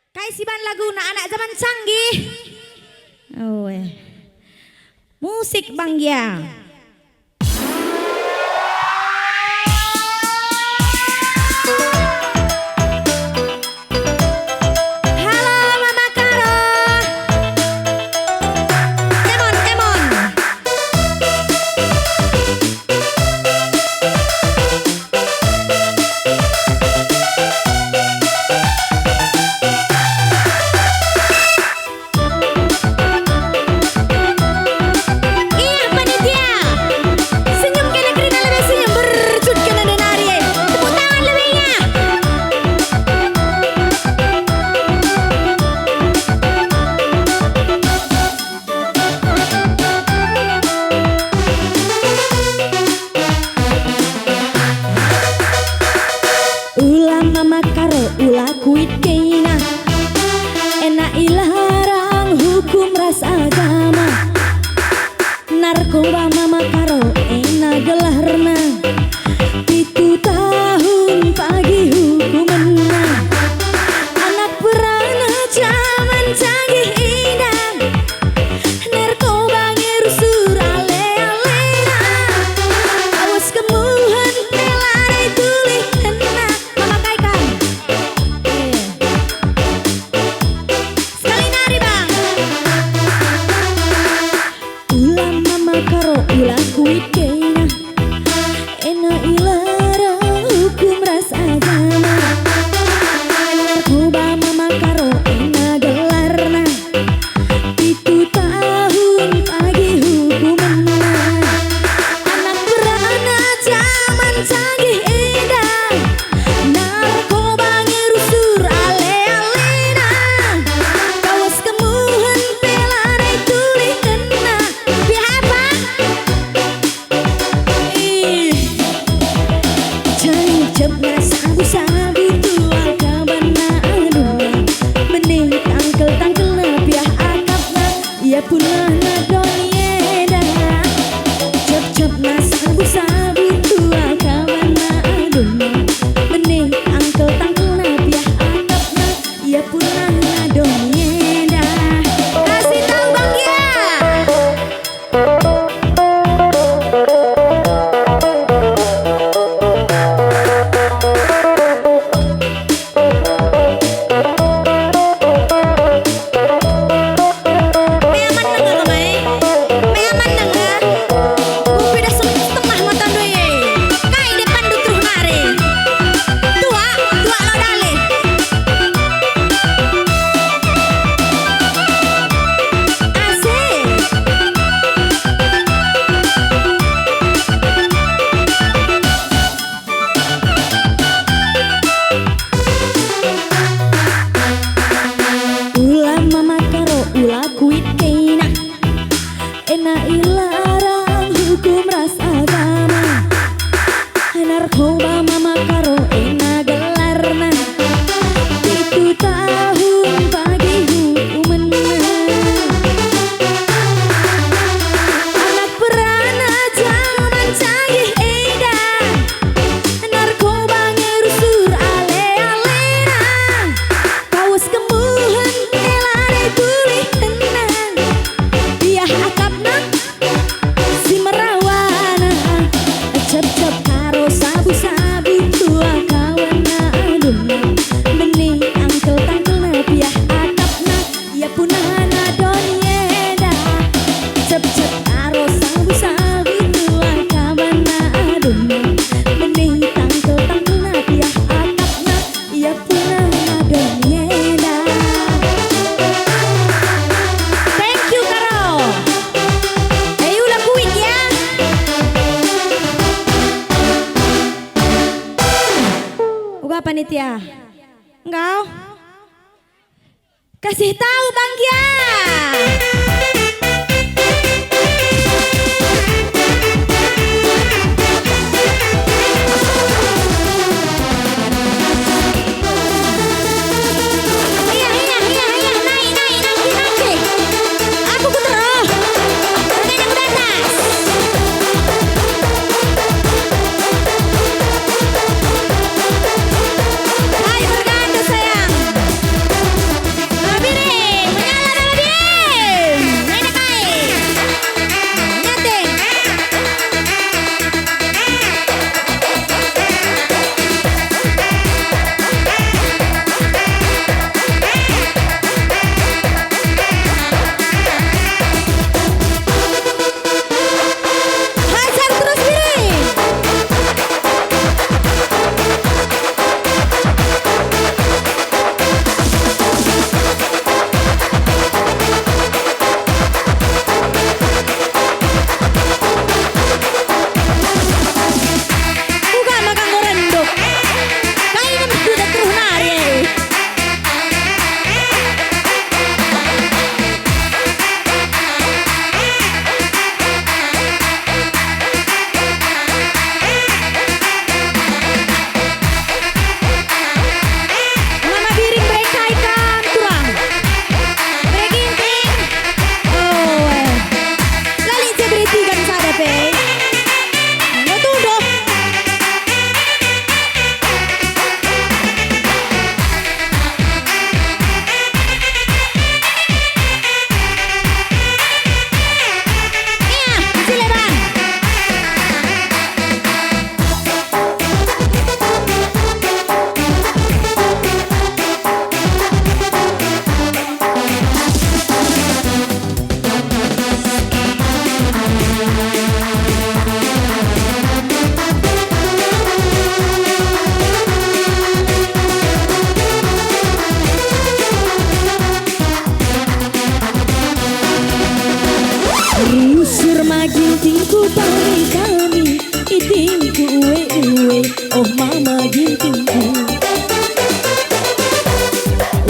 Kaisiban lagu na anak zaman canggih. Oh, musik Bang Gia. Mama karo ulah kuit keina enak ilarang hukum ras agama narkoba mama karo enak gelarna 7 tahun pagi hukumanna anak perana zaman canggih indah narkoba ngirusur ale-alena awas kemuhan pelare tulih kena karo ulah kuit keina enak ilarang hukum ras agama narkoba mama karo enak gelarna 7 tahun pagi hukumanna anak berana zaman canggih indah narkoba ngirusur ale-alena kawas kemuhan pelare tulih kena sabu tua kabana aduh bening tangkel na piah akapna ia punah na donieda cep na sabu tua kabana aduh bening tangkel na piah akapna ia punah na donieda. Kasih tahu Bang Gia. Ulah kuit keina enak ilarang hukum ras agama narkoba mama karo enak gelarna 7 tahun pagi hukumanna anak perana zaman canggih indah narkoba ngirusur ale-alena kawas kemuhan pelare tulih tenang biah akapna si merawana cep karo sabu tua kawana aduh bening tangkel na biah akapna ia punahana donieda cep karo sabu tua kawana aduh bening tangkel na biah akapna ia punahana donieda. Panitia, engkau kasih tahu Bang Gia. Naik. Aku kuterus. Ayo bergantung sayang.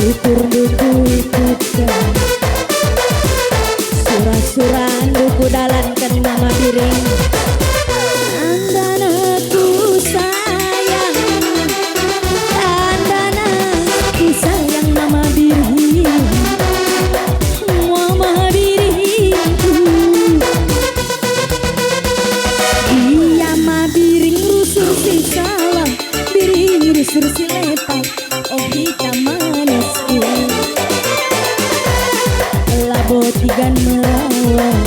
ukur duku ikutkan surah-surah duku dalankan mama biring tandanaku sayang tandanaku sayang mama biring mama biringku dia mah biring rusur si salah biring rusur si lepak oh hitam manisku labotigan melawan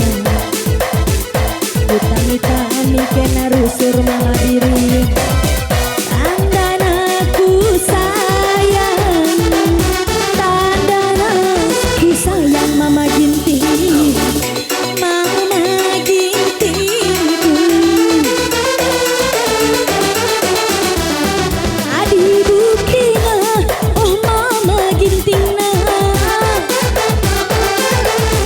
utami-tami kena rusur mama biring tandanaku sayang tandanaku sayang mama ginting mama gintingku adi buktina oh mama gintingna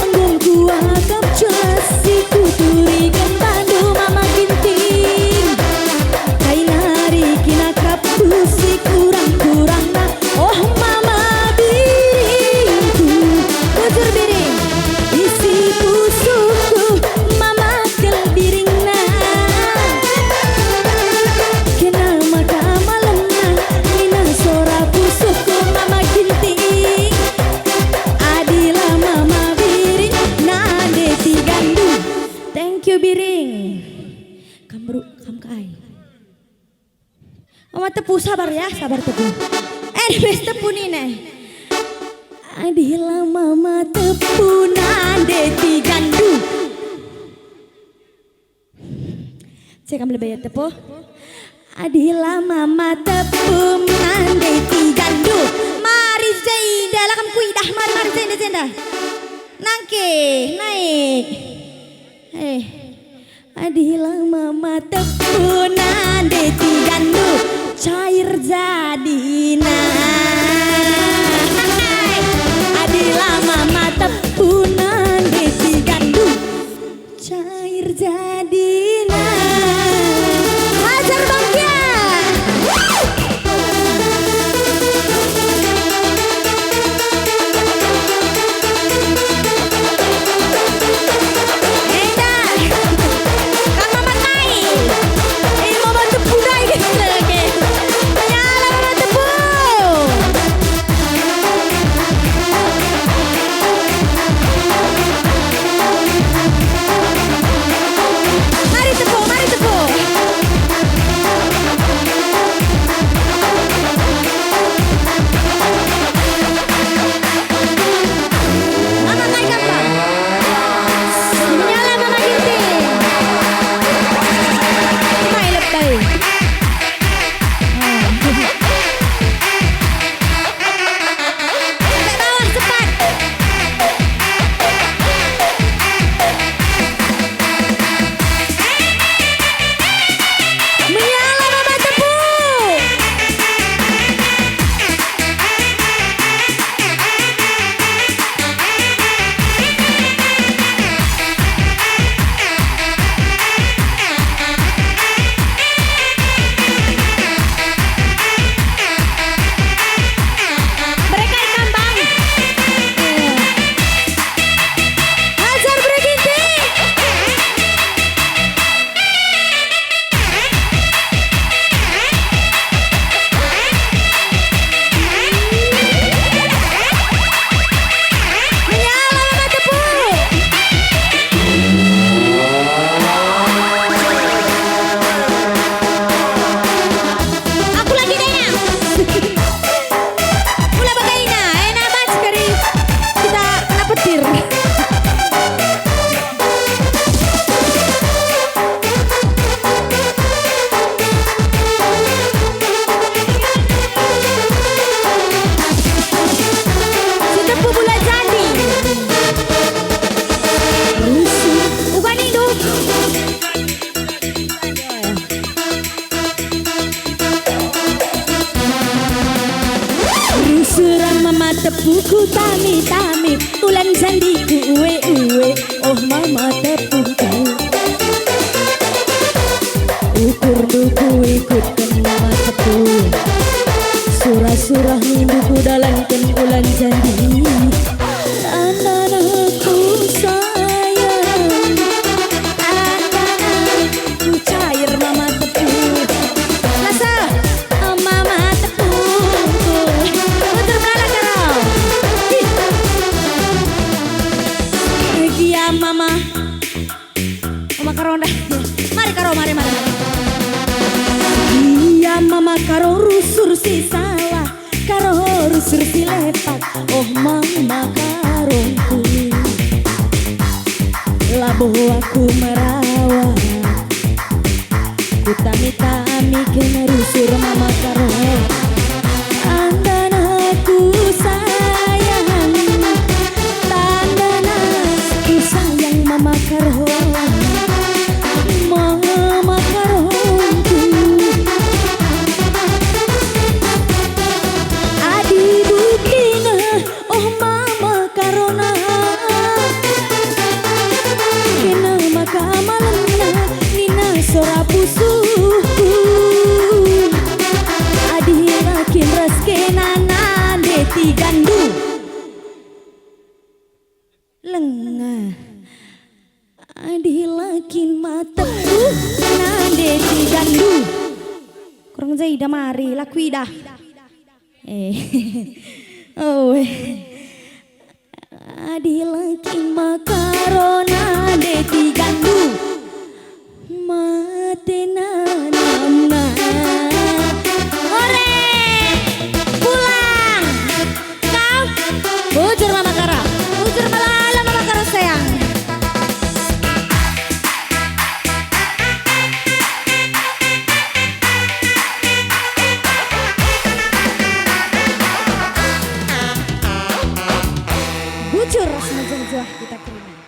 anggungku akap jelas si kuturi bandu mama ginting hai nari kina kaptu si kurang-kurang na oh mama biringku bujur biring isi pusuku mama kel biring na kena maka malam na nina sora pusuku mama ginting adila mama biring nade tigandu thank you biring kamru kamkai mama tepu sabar ya sabar tepu bes tepu nih nih adila mama tepu nade tigandu saya kamu lebih tepu adila mama tepu nade tigandu mari Zaida lakam kuidah mari Zaida nangke naik adila mama tepu nade tigandu cair jadina adila mama tepu nade tigandu cair jadina hajar bangkia tepuku tami-tami ulan sandiku uwe-uwe oh mama tepuku ukur duku ikut mama tepu surah-surah mingguku dalam ulan janji anakku sayang anakku cair mama tepuk Lasa. mama tepuk Putar balik karo. Gia mama Mama karo ndah. Mari karo mari. Iya mama karo rusur si salah karo rusur si lepak oh mama karongku labuh aku merawat ku tami-tami kena rusur mama karo andanaku sayang tandanaku sayang mama karo mama karongku adi bukina oh mama karona kena maka malemna nina sora pusuku adi lakin reskena nande gandu lengah adi lakin mata nande gandu Kurang zaida mari lakwida. oh adi lakin makarona de gandu mate nanamna Ore. Pulang. Kau. Bujur mama karo. Bujur melala mama karo sayang. Bujur semajang juah kita terima.